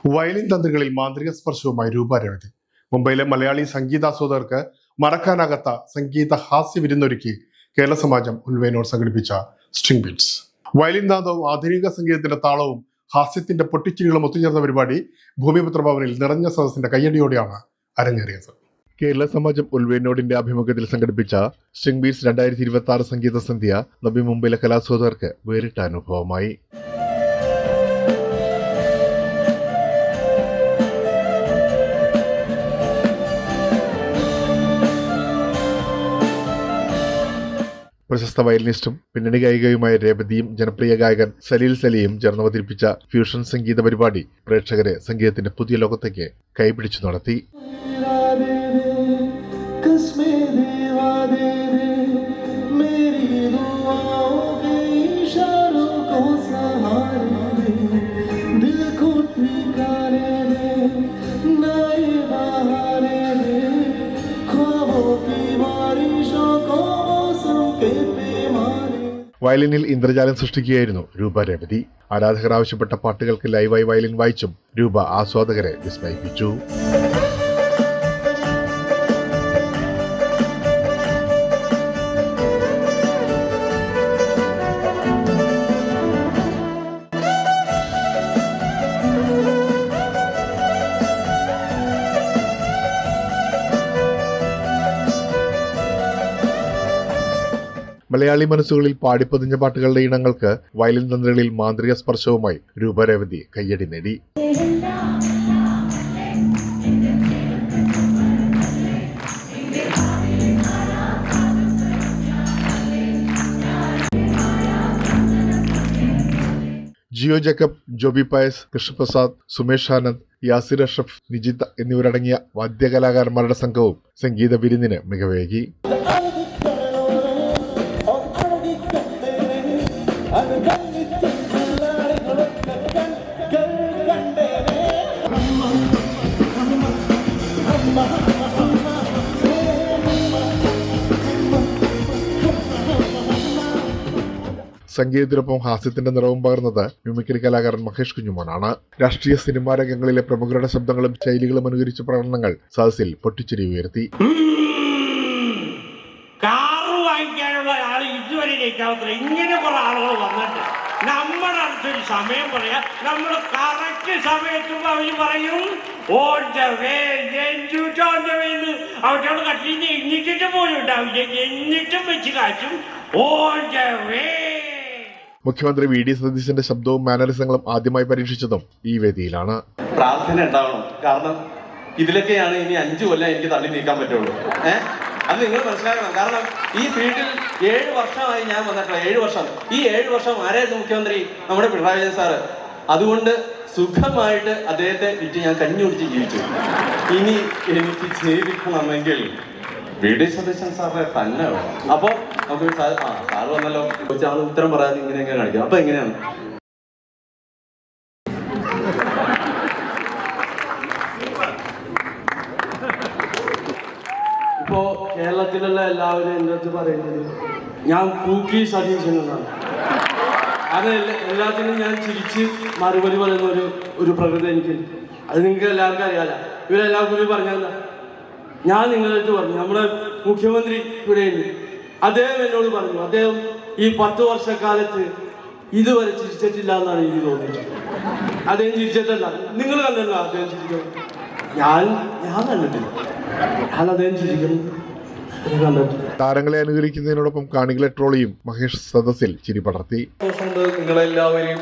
Violin തന്ത്രികളിൽ മാന്ത്രിക സ്പർശവുമായി രൂപ രവതി. മുംബൈയിലെ മലയാളി സംഗീതാസ്വാദകർക്ക് മറക്കാനാകാത്ത സംഗീത ഹാസ്യ വിരുന്നൊരുക്കി കേരള സമാജം ഉൾവേനോട് സംഘടിപ്പിച്ച സ്ട്രിംഗ് ബീറ്റ്സ്. വയലിൻ നാദവും ആധുനിക സംഗീതത്തിന്റെ താളവും ഹാസ്യത്തിന്റെ പൊട്ടിച്ചിരികളും ഒത്തുചേർന്ന പരിപാടി ഭൂമിപുത്ര ഭവനിൽ നിറഞ്ഞ സദസ്സിന്റെ കയ്യടിയോടെയാണ് അരങ്ങേറിയത്. കേരള സമാജം ഉൾവേനോടിന്റെ ആഭിമുഖ്യത്തിൽ സംഘടിപ്പിച്ച സ്ട്രിംഗ് ബീറ്റ്സ് 2026 സംഗീത സന്ധ്യ നവി മുംബൈയിലെ കലാസ്വാദകർക്ക് വേറിട്ട അനുഭവമായി. പ്രശസ്ത വയലിനിസ്റ്റും പിന്നണി ഗായികയുമായ രേവതിയും ജനപ്രിയ ഗായകൻ സലീൽ സലിയും ചേർന്ന് അവതരിപ്പിച്ച ഫ്യൂഷൻ സംഗീത പരിപാടി പ്രേക്ഷകരെ സംഗീതത്തിന്റെ പുതിയ ലോകത്തേക്ക് കൈപിടിച്ചു നടത്തി. വയലിനിൽ ഇന്ദ്രജാലം സൃഷ്ടിക്കുകയായിരുന്നു രൂപ രവതി. ആരാധകർ ആവശ്യപ്പെട്ട പാട്ടുകൾക്ക് ലൈവായി വയലിൻ വായിച്ചും രൂപ ആസ്വാദകരെ വിസ്മയിപ്പിച്ചു. മലയാളി മനസ്സുകളിൽ പാടിപ്പതിഞ്ഞ പാട്ടുകളുടെ ഇനങ്ങൾക്ക് വയലിൻ തന്ത്രികളിൽ മാന്ത്രിക സ്പർശവുമായി രൂപ രവതി കയ്യടി നേടി. ജിയോ ജേക്കബ്, ജോബി പയസ്, കൃഷ്ണപ്രസാദ്, സുമേഷ് ആനന്ദ്, യാസിർ അഷ്റഫ്, നിജിത എന്നിവരടങ്ങിയ വാദ്യകലാകാരന്മാരുടെ സംഘവും സംഗീത വിരുന്നിന് മികവേകി. സംഗീതത്തിനൊപ്പം ഹാസ്യത്തിന്റെ നിറവും പകർന്നത് മിമിക്രി കലാകാരൻ മഹേഷ് കുഞ്ഞുമോനാണ്. രാഷ്ട്രീയ സിനിമാ രംഗങ്ങളിലെ പ്രമുഖരുടെ ശബ്ദങ്ങളും ശൈലികളും അനുകരിച്ച പ്രകടനങ്ങൾ സദസ്സിൽ പൊട്ടിച്ചിരി ഉയർത്തി. വാങ്ങിക്കാനുള്ള ആൾ ഇതുവരെ ജയിക്കാത്ത ഇങ്ങനെ കുറെ ആളുകൾ വന്നിട്ട് നമ്മുടെ അടുത്തൊരു സമയം പറയാം. നമ്മൾ കറക്റ്റ് സമയത്തും അവർ പറയും അവറ്റോട് കട്ടിൽ എണ്ണിച്ചിട്ട് പോലും ഉണ്ടാവില്ല, എന്നിട്ടും വെച്ച് കാച്ചും. മുഖ്യമന്ത്രി വി.ഡി. സതീശന്റെ ശബ്ദവും മാനറിസങ്ങളും ആദ്യമായി പരീക്ഷിച്ചതും ഈ വേദിയിലാണ്. പ്രാർത്ഥന ഉണ്ടാവണം, കാരണം ഇതിലൊക്കെയാണ് ഇനി 5 കൊല്ലം എനിക്ക് തള്ളി നീക്കാൻ പറ്റുള്ളൂ. അത് നിങ്ങൾ മനസ്സിലാക്കണം. കാരണം ഈ ഫീൽഡിൽ 7 വർഷമായി ഞാൻ വന്നിട്ടുള്ള 7 വർഷം. ഈ 7 വർഷം ആരായിരുന്നു മുഖ്യമന്ത്രി? നമ്മുടെ പിണറായി വിജയൻ സാറ്. അതുകൊണ്ട് സുഖമായിട്ട് അദ്ദേഹത്തെ വിറ്റ് ഞാൻ കഞ്ഞി കുടിച്ച് ജീവിച്ചു. ഇനി എനിക്ക് ജീവിക്കണമെങ്കിൽ വി.ഡി. സതീശൻ സാറിനെ തന്നെ വേണം. അപ്പോൾ നമുക്ക് സാറ് വന്നല്ലോ, ആൾ ഉത്തരം പറയാതെ ഇങ്ങനെ കാണിക്കാം. അപ്പൊ എങ്ങനെയാണ്? ഇപ്പോൾ കേരളത്തിലുള്ള എല്ലാവരും എൻ്റെ അടുത്ത് പറയുന്നത് ഞാൻ പൂക്കി സതീശൻ എന്നാണ്. അത് എല്ലാത്തിനും ഞാൻ ചിരിച്ച് മറുപടി പറയുന്ന ഒരു പ്രകൃതി എനിക്ക്. അത് നിങ്ങൾക്ക് എല്ലാവർക്കും അറിയാല. ഇവരെല്ലാവർക്കും കൂടി പറഞ്ഞാൽ ഞാൻ നിങ്ങളടുത്ത് പറഞ്ഞു, നമ്മുടെ മുഖ്യമന്ത്രി ഇവിടെയുണ്ട്, അദ്ദേഹം എന്നോട് പറഞ്ഞു, അദ്ദേഹം ഈ 10 വർഷക്കാലത്ത് ഇതുവരെ ചിരിച്ചിട്ടില്ല എന്നാണ് എനിക്ക് തോന്നിയത്. അദ്ദേഹം ചിരിച്ചിട്ടല്ല. നിങ്ങൾ കണ്ടല്ലോ അദ്ദേഹം ചിരിക്കണം. ഞാൻ കണ്ടിട്ടില്ല. ഞാൻ അദ്ദേഹം ചിരിക്കണം. താരങ്ങളെ അനുകരിക്കുന്നതിനോടൊപ്പം കാണികളെ ട്രോളിയും മഹേഷ് സദസ്സിൽ ചിരി പടർത്തി. നിങ്ങളെല്ലാവരെയും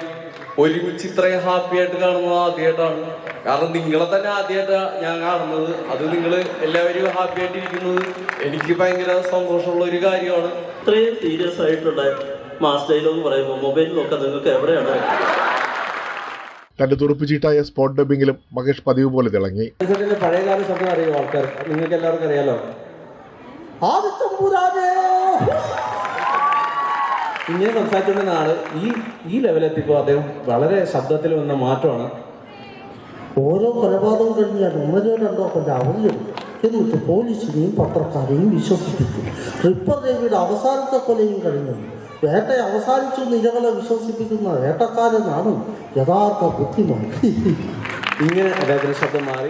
ഒരുമിച്ച് ഇത്രയും ഹാപ്പി ആയിട്ട് കാണുന്നത് ആദ്യമായിട്ടാണ്. കാരണം നിങ്ങളെ തന്നെ ആദ്യമായിട്ടാണ് ഞാൻ കാണുന്നത്. അത് നിങ്ങൾ എല്ലാവരും ഹാപ്പി ആയിട്ടിരിക്കുന്നത് എനിക്ക് ഭയങ്കര സന്തോഷമുള്ള ഒരു കാര്യമാണ്. ഇത്രയും സീരിയസ് ആയിട്ടുള്ള മാസ് ഡയലോഗ് പറയുമ്പോൾ മൊബൈൽ നോക്കാൻ നിങ്ങൾക്ക് എവിടെയാണ്? തന്റെ തുറപ്പുചീട്ടായ സ്പോട്ട് ഡബിങ്ങിലും മഹേഷ് പതിവ് പോലെ തിളങ്ങി. പഴയകാല ശബ്ദം അറിയോ ആൾക്കാർ? നിങ്ങൾക്ക് എല്ലാവർക്കും അറിയാലോ. ഇങ്ങനെ സംസാരിച്ചുകൊണ്ടിരുന്ന ആള് ഈ ലെവലെത്തിയപ്പോൾ അദ്ദേഹം വളരെ ശബ്ദത്തിൽ വന്ന മാറ്റമാണ്. ഓരോ കൊലപാതകം കഴിഞ്ഞാൽ 1-2 കൊല്ലം അവധിയും എന്നിട്ട് പോലീസിനെയും പത്രക്കാരെയും വിശ്വസിപ്പിക്കും. റിപ്പർ രവിയുടെ അവസാനത്തെ കൊലയും കഴിഞ്ഞു. വേട്ട അവസാനിച്ചു നിരകളെ വിശ്വസിപ്പിക്കുന്ന വേട്ടക്കാരനാണ് യഥാർത്ഥ ബുദ്ധിമാൻ. ഇങ്ങനെ അദ്ദേഹത്തിൻ്റെ ശബ്ദം മാറി.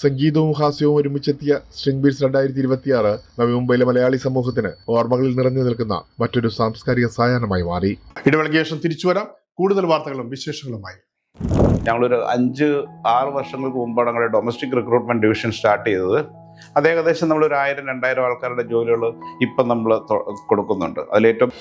സംഗീതവും ഹാസ്യവും ഒരുമിച്ചെത്തിയ സ്ട്രിംഗ് ബീറ്റ്സ് 2026 നവി മുംബൈയിലെ മലയാളി സമൂഹത്തിന് ഓർമ്മകളിൽ നിറഞ്ഞു നിൽക്കുന്ന മറ്റൊരു സാംസ്കാരിക സായാഹ്നമായി മാറി. ഇടവേളയ്ക്ക് ശേഷം തിരിച്ചു വരാം കൂടുതൽ വാർത്തകളും വിശേഷങ്ങളുമായി. ഞങ്ങളൊരു 5-6 വർഷങ്ങൾക്ക് മുമ്പാണ് ഞങ്ങളുടെ ഡൊമസ്റ്റിക് റിക്രൂട്ട്മെന്റ് ഡിവിഷൻ സ്റ്റാർട്ട് ചെയ്തത്. അത് ഏകദേശം നമ്മളൊരു 1000-2000 ആൾക്കാരുടെ ജോലികൾ ഇപ്പം നമ്മൾ കൊടുക്കുന്നുണ്ട്. അതിലേറ്റവും